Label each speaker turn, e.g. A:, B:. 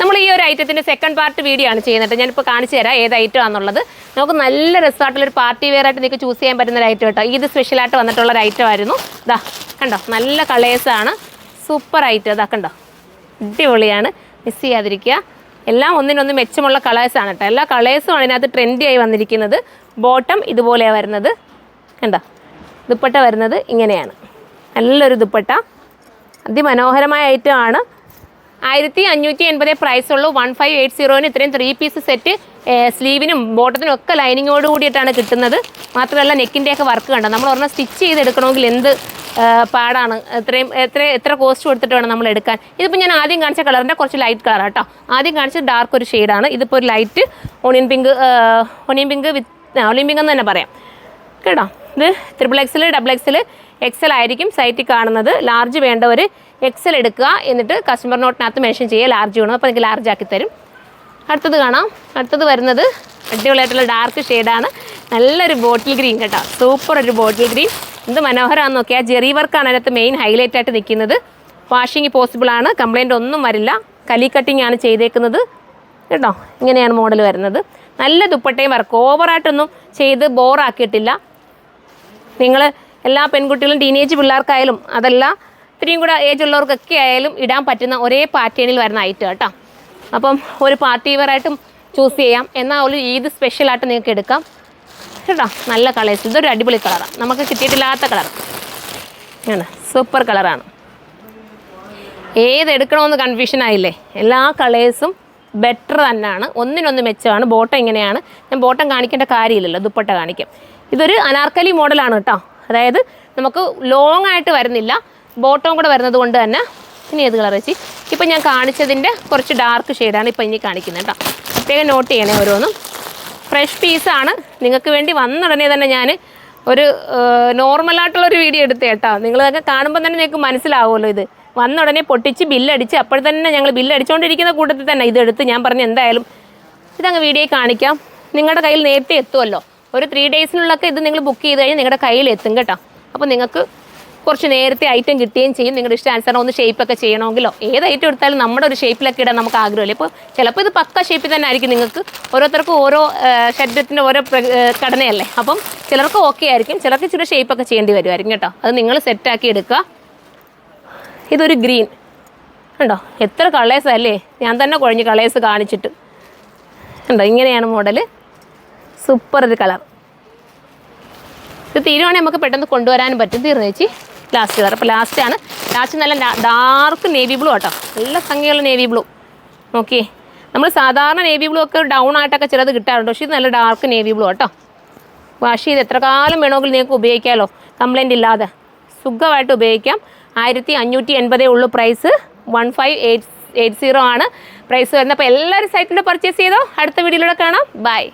A: നമ്മൾ ഈ ഒരു ഐറ്റത്തിൻ്റെ സെക്കൻഡ് പാർട്ട് വീഡിയോ ആണ് ചെയ്യുന്നത്. ഞാനിപ്പോൾ കാണിച്ചു തരാം ഏത് ഐറ്റം ആണെന്നുള്ളത്. നമുക്ക് നല്ല രസമായിട്ടുള്ളൊരു പാർട്ടി വെയർ ആയിട്ട് നിങ്ങൾക്ക് ചൂസ് ചെയ്യാൻ പറ്റുന്ന ഒരു ഐറ്റം കേട്ടോ. ഇത് സ്പെഷ്യലായിട്ട് വന്നിട്ടുള്ള ഒരു ഐറ്റം ആയിരുന്നു. ഇതാ കണ്ടോ, നല്ല കളേഴ്സാണ്, സൂപ്പർ ഐറ്റം. ഇതാ കണ്ടോ, അടിപൊളിയാണ്, മിസ് ചെയ്യാതിരിക്കുക. എല്ലാം ഒന്നിനൊന്ന് മെച്ചമുള്ള കളേഴ്സാണ് കേട്ടോ. എല്ലാ കളേഴ്സും ആണ് ഇതിനകത്ത് ട്രെൻഡി ആയി വന്നിരിക്കുന്നത്. ബോട്ടം ഇതുപോലെയാണ് വരുന്നത്, കണ്ടോ. ദുപ്പട്ട വരുന്നത് ഇങ്ങനെയാണ്, നല്ലൊരു ദുപ്പട്ട, അതിമനോഹരമായ ഐറ്റം ആണ്. 1580 പ്രൈസുള്ളൂ. 1580 ഇത്രയും 3 പീസ് സെറ്റ് സ്ലീവിനും ബോട്ടത്തിനും ഒക്കെ ലൈനിങ്ങോട് കൂടിയിട്ടാണ് കിട്ടുന്നത്. മാത്രമല്ല നെക്കിൻ്റെയൊക്കെ വർക്ക് കണ്ടോ. നമ്മൾ ഒരെണ്ണം സ്റ്റിച്ച് ചെയ്തെടുക്കണമെങ്കിൽ എന്ത് പാടാണ്, എത്ര കോസ്റ്റ് കൊടുത്തിട്ട് വേണം നമ്മൾ എടുക്കാൻ. ഇതിപ്പോൾ ഞാൻ ആദ്യം കാണിച്ച കളറിൻ്റെ കുറച്ച് ലൈറ്റ് കളറാണ് കേട്ടോ. ആദ്യം കാണിച്ചത് ഡാർക്ക് ഒരു ഷെയ്ഡാണ്. ഇതിപ്പോൾ ഒരു ലൈറ്റ് ഓണിയൻ പിങ്ക് എന്ന് തന്നെ പറയാം കേട്ടോ. ഇത് XXL, XXL, XL ആയിരിക്കും സൈറ്റിൽ കാണുന്നത്. ലാർജ് വേണ്ടവർ XL എടുക്കുക, എന്നിട്ട് കസ്റ്റമർ നോട്ടിനകത്ത് മെൻഷൻ ചെയ്യുക ലാർജ് വേണം, അപ്പോൾ എനിക്ക് ലാർജ് ആക്കി തരും. അടുത്തത് കാണാം. അടുത്തത് വരുന്നത് അടിപൊളിയായിട്ടുള്ള ഡാർക്ക് ഷെയ്ഡാണ്, നല്ലൊരു ബോട്ടിൽ ഗ്രീൻ കേട്ടോ. സൂപ്പർ ഒരു ബോട്ടിൽ ഗ്രീൻ, എന്ത് മനോഹരമാണെന്ന് നോക്കിയാൽ. ജെറി വർക്കാണ് അതിനകത്ത് മെയിൻ ഹൈലൈറ്റ് ആയിട്ട് നിൽക്കുന്നത്. വാഷിങ് പോസിബിൾ ആണ്, കംപ്ലൈൻറ്റ് ഒന്നും വരില്ല. കലി കട്ടിങ് ആണ് ചെയ്തേക്കുന്നത് കേട്ടോ. ഇങ്ങനെയാണ് മോഡൽ വരുന്നത്. നല്ല ദുപ്പട്ടയും വർക്ക്, ഓവറായിട്ടൊന്നും ചെയ്ത് ബോറാക്കിയിട്ടില്ല. നിങ്ങൾ എല്ലാ പെൺകുട്ടികളും ടീനേജ് പിള്ളേർക്കായാലും അതല്ല ഇത്രയും കൂടെ ഏജ് ഉള്ളവർക്കൊക്കെ ആയാലും ഇടാൻ പറ്റുന്ന ഒരേ പാറ്റേണിൽ വരുന്ന ഐറ്റം കേട്ടോ. അപ്പം ഒരു പാർട്ടി വെയറായിട്ടും ചൂസ് ചെയ്യാം, എന്നാൽ ഒരു ഈദ് സ്പെഷ്യലായിട്ട് നിങ്ങൾക്ക് എടുക്കാം കേട്ടോ. നല്ല കളേഴ്സ്, ഇതൊരു അടിപൊളി കളറാണ്, നമുക്ക് കിട്ടിയിട്ടില്ലാത്ത കളർ ആണ്, സൂപ്പർ കളറാണ്. ഏതെടുക്കണമെന്ന് കൺഫ്യൂഷൻ ആയില്ലേ. എല്ലാ കളേഴ്സും ബെറ്റർ തന്നെയാണ്, ഒന്നിനൊന്ന് മെച്ചമാണ്. ബോട്ടം ഇങ്ങനെയാണ്, ഞാൻ ബോട്ടം കാണിക്കേണ്ട കാര്യമില്ലല്ലോ, ദുപ്പട്ട കാണിക്കാം. ഇതൊരു അനാർക്കലി മോഡലാണ് കേട്ടോ, അതായത് നമുക്ക് ലോങ് ആയിട്ട് വരുന്നില്ല, ബോട്ടം കൂടെ വരുന്നത് കൊണ്ട് തന്നെ. ഇനി ഏത് കളർ വെച്ച് ഇപ്പം ഞാൻ കാണിച്ചതിൻ്റെ കുറച്ച് ഡാർക്ക് ഷെയ്ഡാണ് ഇപ്പം ഇനി കാണിക്കുന്നത് കേട്ടോ. പ്രത്യേകം നോട്ട് ചെയ്യണേ ഓരോന്നും. ഫ്രഷ് പീസാണ്, നിങ്ങൾക്ക് വേണ്ടി വന്നുടനെ തന്നെ ഞാൻ ഒരു നോർമലായിട്ടുള്ളൊരു വീഡിയോ എടുത്തേ കേട്ടോ. നിങ്ങളതൊക്കെ കാണുമ്പോൾ തന്നെ നിങ്ങൾക്ക് മനസ്സിലാവുമല്ലോ. ഇത് വന്നുടനെ പൊട്ടിച്ച് ബില്ലടിച്ച് അപ്പോൾ തന്നെ ഞങ്ങൾ ബില്ലടിച്ചുകൊണ്ടിരിക്കുന്ന കൂട്ടത്തിൽ തന്നെ ഇതെടുത്ത് ഞാൻ പറഞ്ഞു എന്തായാലും ഇതങ്ങ് വീഡിയോ കാണിക്കാം. നിങ്ങളുടെ കയ്യിൽ നേരത്തെ എത്തുമല്ലോ, ഒരു 3 ഡേയ്സിനുള്ളൊക്കെ ഇത് നിങ്ങൾ ബുക്ക് ചെയ്ത് കഴിഞ്ഞാൽ നിങ്ങളുടെ കയ്യിൽ എത്തും കേട്ടോ. അപ്പോൾ നിങ്ങൾക്ക് കുറച്ച് നേരത്തെ ഐറ്റം കിട്ടുകയും ചെയ്യും. നിങ്ങളുടെ ഇഷ്ടാനുസരണം ഒന്ന് ഷേപ്പൊക്കെ ചെയ്യണമെങ്കിലോ ഏത് ഐറ്റം എടുത്താലും നമ്മുടെ ഒരു ഷേപ്പിലൊക്കെ ഇടാൻ നമുക്ക് ആഗ്രഹമില്ല. ഇപ്പോൾ ചിലപ്പോൾ ഇത് പക്ക ഷേപ്പിൽ തന്നെ ആയിരിക്കും നിങ്ങൾക്ക്. ഓരോരുത്തർക്കും ഓരോ ശരീരത്തിൻ്റെ ഓരോ ഘടനയല്ലേ. അപ്പം ചിലർക്ക് ഓക്കെ ആയിരിക്കും, ചിലർക്ക് ഇച്ചിരി ഷേപ്പൊക്കെ ചെയ്യേണ്ടി വരുമായിരിക്കും കേട്ടോ. അത് നിങ്ങൾ സെറ്റാക്കി എടുക്കുക. ഇതൊരു ഗ്രീൻ കണ്ടോ, എത്ര കളേഴ്സല്ലേ, ഞാൻ തന്നെ കുഴഞ്ഞ് കളേഴ്സ് കാണിച്ചിട്ട് കണ്ടോ. ഇങ്ങനെയാണ് മോഡൽ, സൂപ്പർ ഒരു കളർ. ഇത് തീരുവാണെങ്കിൽ നമുക്ക് പെട്ടെന്ന് കൊണ്ടുവരാനും പറ്റും. തീർന്നു ചേച്ചി, ലാസ്റ്റ് കളർ. അപ്പോൾ ലാസ്റ്റ് നല്ല ഡാർക്ക് നേവി ബ്ലൂ കേട്ടോ, നല്ല ഭംഗിയുള്ള നേവി ബ്ലൂ. നോക്കിയേ, നമ്മൾ സാധാരണ നേവി ബ്ലൂ ഒക്കെ ഡൗൺ ആയിട്ടൊക്കെ ചിലത് കിട്ടാറുണ്ട്, പക്ഷേ ഇത് നല്ല ഡാർക്ക് നേവി ബ്ലൂ കേട്ടോ. വാഷ് ചെയ്ത് എത്ര കാലം വേണമെങ്കിൽ നിങ്ങൾക്ക് ഉപയോഗിക്കാമല്ലോ, കംപ്ലൈൻറ്റ് ഇല്ലാതെ സുഖമായിട്ട് ഉപയോഗിക്കാം. 1580 ഉള്ളൂ പ്രൈസ്. 1580 ആണ് പ്രൈസ് വരുന്നത്. അപ്പോൾ എല്ലാവരും സൈറ്റിൽ പർച്ചേസ് ചെയ്തോ. അടുത്ത വീഡിയോയിലൂടെ കാണാം. ബൈ.